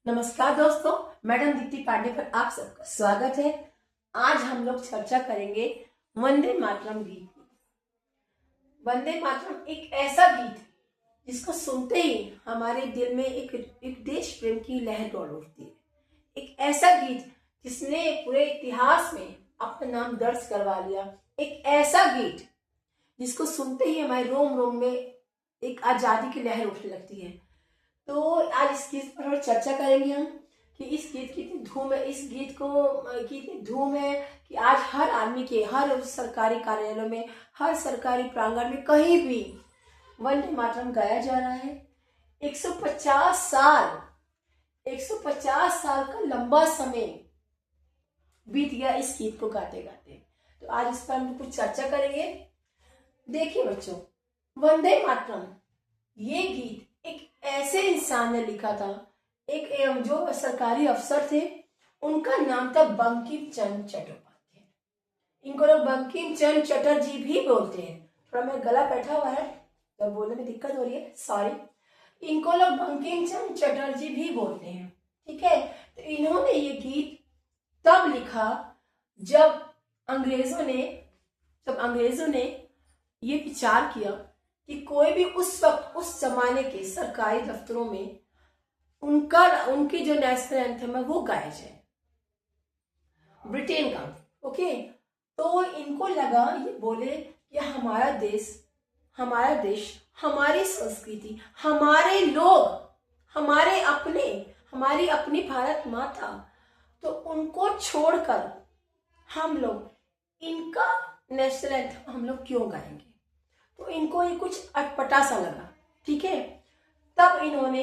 नमस्कार दोस्तों, मैडम दीप्ति पांडे पर आप सबका स्वागत है। आज हम लोग चर्चा करेंगे वंदे मातरम गीत। वंदे मातरम एक ऐसा गीत है जिसको सुनते ही हमारे दिल में एक देश प्रेम की लहर दौड़ उठती है। एक ऐसा गीत जिसने पूरे इतिहास में अपना नाम दर्ज करवा लिया। एक ऐसा गीत जिसको सुनते ही हमारे रोम रोम में एक आजादी की लहर उठने लगती है। तो आज इस गीत पर और चर्चा करेंगे हम कि इस गीत की इतनी धूम है, इस गीत की इतनी धूम है कि आज हर आदमी के हर सरकारी कार्यालयों में, हर सरकारी प्रांगण में, कहीं भी वंदे मातरम गाया जा रहा है। 150 साल का लंबा समय बीत गया इस गीत को गाते गाते। तो आज इस पर हम कुछ चर्चा करेंगे। देखिए बच्चों, वंदे मातरम ये गीत एक ऐसे इंसान ने लिखा था, एक जो सरकारी अफसर थे, उनका नाम था बंकिम चंद्र चट्टोपाध्याय। इनको लोग बंकिम चंद्र चटर्जी भी बोलते हैं। थोड़ा मेरा गला बैठा हुआ है तो बोलने में दिक्कत हो रही है, सॉरी। इनको लोग बंकिम चंद्र चटर्जी भी बोलते हैं, ठीक है। तो इन्होंने ये गीत तब लिखा जब अंग्रेजों ने ये विचार किया कि कोई भी उस वक्त उस जमाने के सरकारी दफ्तरों में उनकी जो नेशनल एंथम है वो गाया जाए, ब्रिटेन का। ओके, तो इनको लगा, ये बोले कि हमारा देश, हमारी संस्कृति, हमारे लोग, हमारी अपनी भारत माता, तो उनको छोड़कर हम लोग इनका नेशनल एंथम हम लोग क्यों गाएंगे। तो इनको ये कुछ अटपटा सा लगा, ठीक है। तब इन्होंने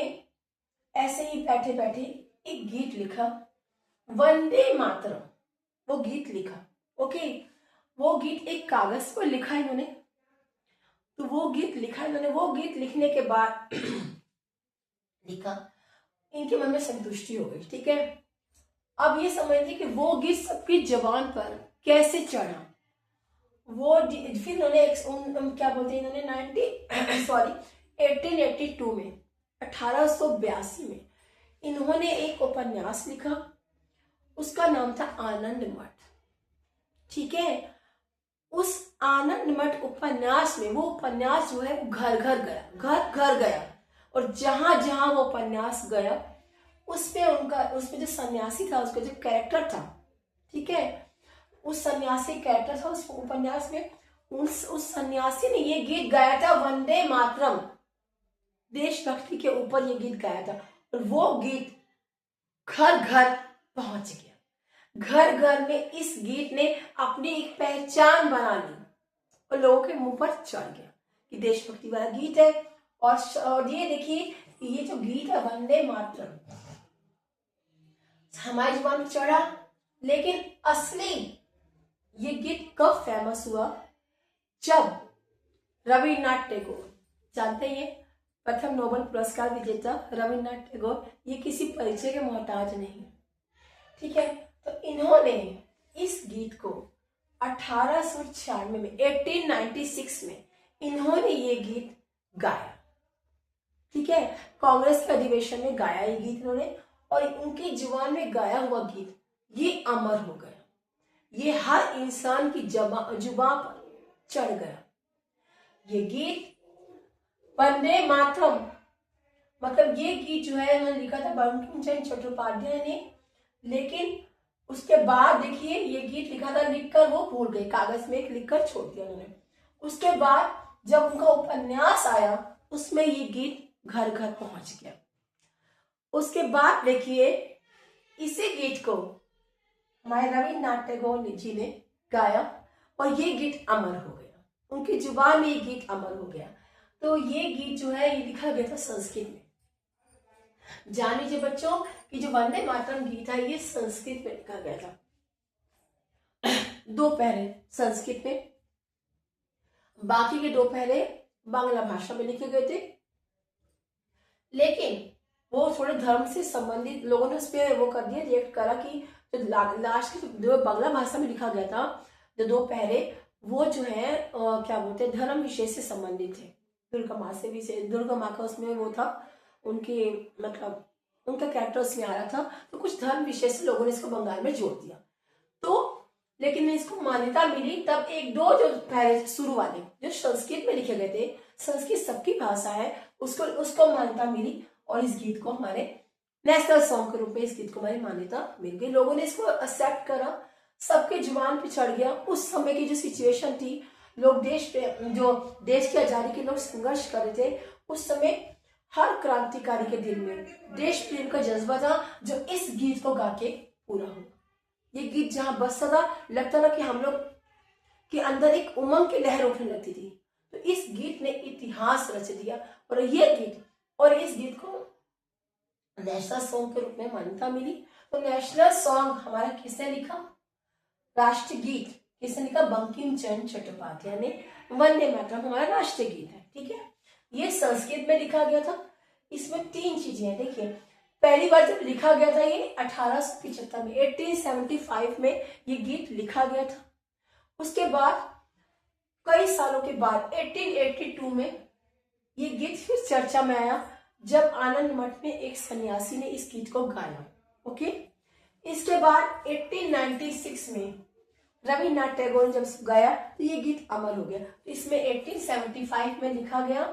ऐसे ही बैठे बैठे एक गीत लिखा, वंदे मातरम, वो गीत लिखा। ओके, वो गीत एक कागज पर लिखा इन्होंने। तो वो गीत लिखने के बाद लिखा, इनके मन में संतुष्टि हो गई, ठीक है। अब ये समझिए कि वो गीत सबकी जबान पर कैसे चढ़ा। वो फिर इन्होंने क्या बोलते हैं, इन्होंने 1882 में, 1882 में इन्होंने एक उपन्यास लिखा। उसका नाम था आनंद मठ, ठीक है। उस आनंद मठ उपन्यास में, वो उपन्यास जो है घर घर गया और जहां जहां वो उपन्यास गया उसमें जो सन्यासी था, उसका जो कैरेक्टर था, ठीक है, उस सन्यासी कैरेक्टर था उस उपन्यास में, उस सन्यासी ने ये गीत गाया था, वंदे मातरम, देशभक्ति के ऊपर ये गीत गाया था। और वो गीत घर घर पहुंच गया। घर घर में इस गीत ने अपनी एक पहचान बना ली और लोगों के मुंह पर चढ़ गया कि देशभक्ति वाला गीत है। और ये देखिए, ये जो गीत है वंदे मातरम हमारी जुबान पर चढ़ा, लेकिन असली ये गीत कब फेमस हुआ, जब रविन्द्रनाथ टैगोर, जानते हैं, प्रथम नोबेल पुरस्कार विजेता रविन्द्रनाथ टैगोर, ये किसी परिचय के मोहताज नहीं, ठीक है। तो इन्होंने इस गीत को 1896 में, 1896 में इन्होंने ये गीत गाया, ठीक है। कांग्रेस के अधिवेशन में गाया ये गीत इन्होंने, और उनकी जुबान में गाया हुआ गीत ये अमर हो गया। ये हर इंसान की जुबान पर चढ़ गया। ये गीत वंदे मातरम, मतलब ये गीत जो है उन्होंने लिखा था बंकिम चंद्र चट्टोपाध्याय ने, लेकिन उसके बाद देखिए ये गीत लिखा था, लिखकर वो भूल गए, कागज में एक लिखकर छोड़ दिया उन्होंने। उसके बाद जब उनका उपन्यास आया उसमें ये गीत घर घर पहुंच गया। उसके बाद देखिए इसी गीत को हमारे रविन्द्रनाथ टैगोर जी ने गाया और ये गीत अमर हो गया, उनकी जुबान में ये गीत अमर हो गया। तो ये गीत जो है ये लिखा गया था संस्कृत में। जान लीजिए बच्चों कि जो वंदे मातरम गीत है ये संस्कृत में लिखा गया था। 2 पहरे संस्कृत में, बाकी के 2 पहरे बांग्ला भाषा में लिखे गए थे। लेकिन वो थोड़े धर्म से संबंधित लोगों ने उस पर वो कर दिया, रिएक्ट करा कि जो लास्ट के जो बांग्ला भाषा में लिखा गया था जो 2 पहरे, वो जो है क्या बोलते हैं, धर्म विषय से संबंधित थे। दुर्गा माँ का उसमें वो था, उनकी मतलब उनका कैरेक्टर उसमें आ रहा था, तो कुछ धर्म विशेष लोगों ने इसको बंगाल में जोड़ दिया। तो लेकिन इसको मान्यता मिली तब एक दो जो पहले शुरू वाले जो संस्कृत में लिखे गए थे, संस्कृत सबकी भाषा है, उसको मान्यता मिली और इस गीत को हमारे नेशनल सॉन्ग के रूप में इस गीत को हमारी मान्यता मिल गई। लोगों ने इसको एक्सेप्ट करा, सबके जुबान पे चढ़ गया। उस समय की जो सिचुएशन थी, लोग देश की आजादी के लोग संघर्ष कर रहे थे, उस समय हर क्रांतिकारी के दिल में देश प्रेम का जज्बा था जो इस गीत को गा के पूरा हो। ये गीत जहां बजता था, लगता था कि हम लोग के अंदर एक उमंग की लहर उठने लगती थी। तो इस गीत ने इतिहास रच दिया और इस गीत को नेशनल सॉन्ग के रूप में मान्यता मिली। तो नेशनल सॉन्ग हमारा किसने लिखा? राष्ट्रीय गीत किसने लिखा? बंकिम चंद्र चट्टोपाध्याय ने। वंदे मातरम हमारा राष्ट्रीय गीत है, ठीक है। ये संस्कृत में लिखा गया था। इसमें 3 चीजें हैं। देखिए, पहली बार जब लिखा गया था ये 1875 में, 1875 में ये गीत लिखा गया था। उसके बाद कई सालों के बाद 1882 में ये गीत फिर चर्चा में आया जब आनंद मठ में एक सन्यासी ने इस गीत को गाया। ओके, इसके बाद 1896 में रविन्द्रनाथ टैगोर ने जब गाया तो ये गीत अमर हो गया। तो इसमें 1875 में लिखा गया,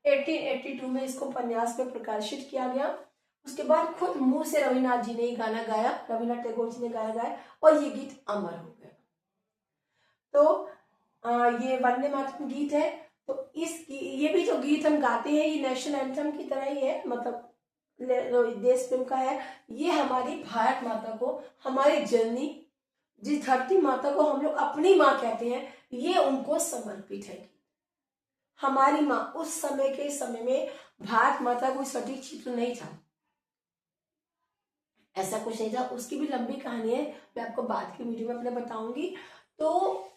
1882 में इसको उपन्यास में प्रकाशित किया गया। उसके बाद खुद मुंह से रविन्द्रनाथ जी ने ये गाना गाया, रविन्द्रनाथ टैगोर जी ने गाया और ये गीत अमर हो गया। तो ये वंदे मातरम गीत है। तो ये भी जो गीत हम गाते हैं ये नेशनल एंथम की तरह ही है, मतलब देश प्रेम का है। ये हमारी भारत माता को, हमारी जननी, जिस धरती माता को हम लोग अपनी माँ कहते हैं, ये उनको समर्पित है। हमारी माँ उस समय में भारत माता कोई सटीक चित्र नहीं था, ऐसा कुछ नहीं था। उसकी भी लंबी कहानी है, मैं आपको बाद की वीडियो में अपने बताऊंगी। तो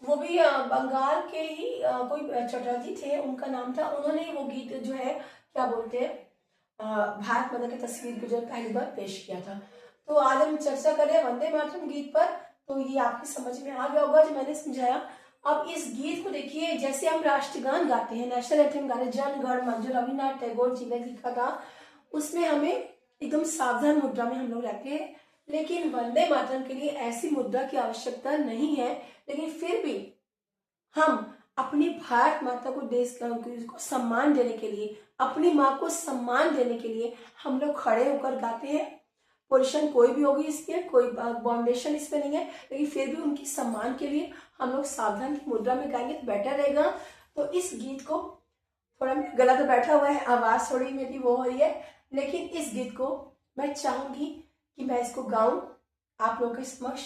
वो भी बंगाल के ही कोई चटर्जी थे, उनका नाम था। उन्होंने वो गीत जो है क्या बोलते हैं, भारत माता की तस्वीर को जो पहली बार पेश किया था। तो आज हम चर्चा करें वंदे मातरम गीत पर। तो ये आपकी समझ में आ गया होगा जो मैंने समझाया। अब इस गीत को देखिए, जैसे हम राष्ट्रगान गाते हैं, नेशनल एंथम गाते हैं, जन गण मन, जो रविन्द्रनाथ टैगोर जी ने लिखा था, उसमें हमें एकदम सावधान मुद्रा में हम लोग रहते हैं। लेकिन वंदे मातरम के लिए ऐसी मुद्रा की आवश्यकता नहीं है। लेकिन फिर भी हम अपनी भारत माता को, देश को सम्मान देने के लिए, अपनी माँ को सम्मान देने के लिए हम लोग खड़े होकर गाते हैं। पोजीशन कोई भी होगी इसमें, कोई बाउंडेशन इसमें नहीं है, लेकिन फिर भी उनकी सम्मान के लिए हम लोग सावधान की मुद्रा में गाएंगे तो बेटर रहेगा। तो इस गीत को, थोड़ा गलत बैठा हुआ है, आवाज थोड़ी मेरी वो हो रही है, लेकिन इस गीत को मैं चाहूंगी कि मैं इसको गाऊं आप लोगों के समक्ष।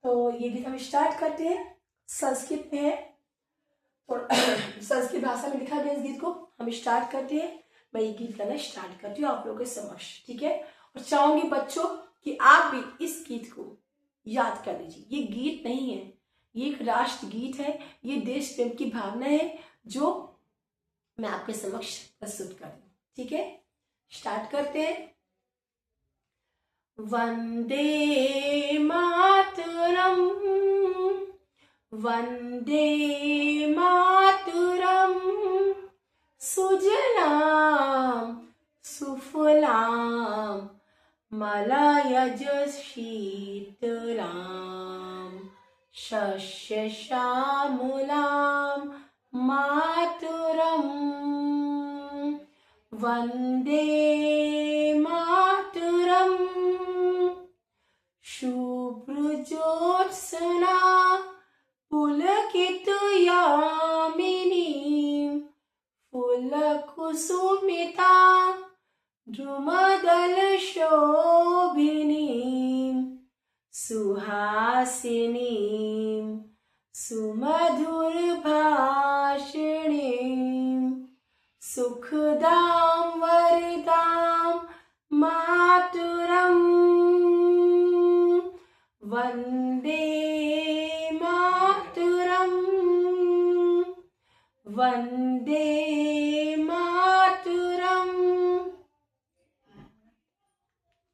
तो ये गीत हम स्टार्ट करते हैं। संस्कृत में है और संस्कृत भाषा में लिखा गया इस गीत को। हम स्टार्ट करते हैं। मैं ये गीत गाना स्टार्ट करती हूँ आप लोगों के समक्ष, ठीक है। और चाहूंगी बच्चों कि आप भी इस गीत को याद कर लीजिए। ये गीत नहीं है, ये एक राष्ट्र गीत है, ये देश प्रेम की भावना है जो मैं आपके समक्ष प्रस्तुत कर दूं, ठीक है। स्टार्ट करते हैं। वंदे मातरम, वंदे मातरम, सुजलाम सुफलाम मलयज शीतलाम, शस्य श्यामलाम मातरम, वंदे मातरम, शुभ्रज्योत्स्ना पुलकित यामिनी, फुलकुसुमिता द्रुमदल शोभिनी, सुहासिनी सुमधुर भाषिणी, सुखदां वरदां मातरम, वंदे मातरम, वंदे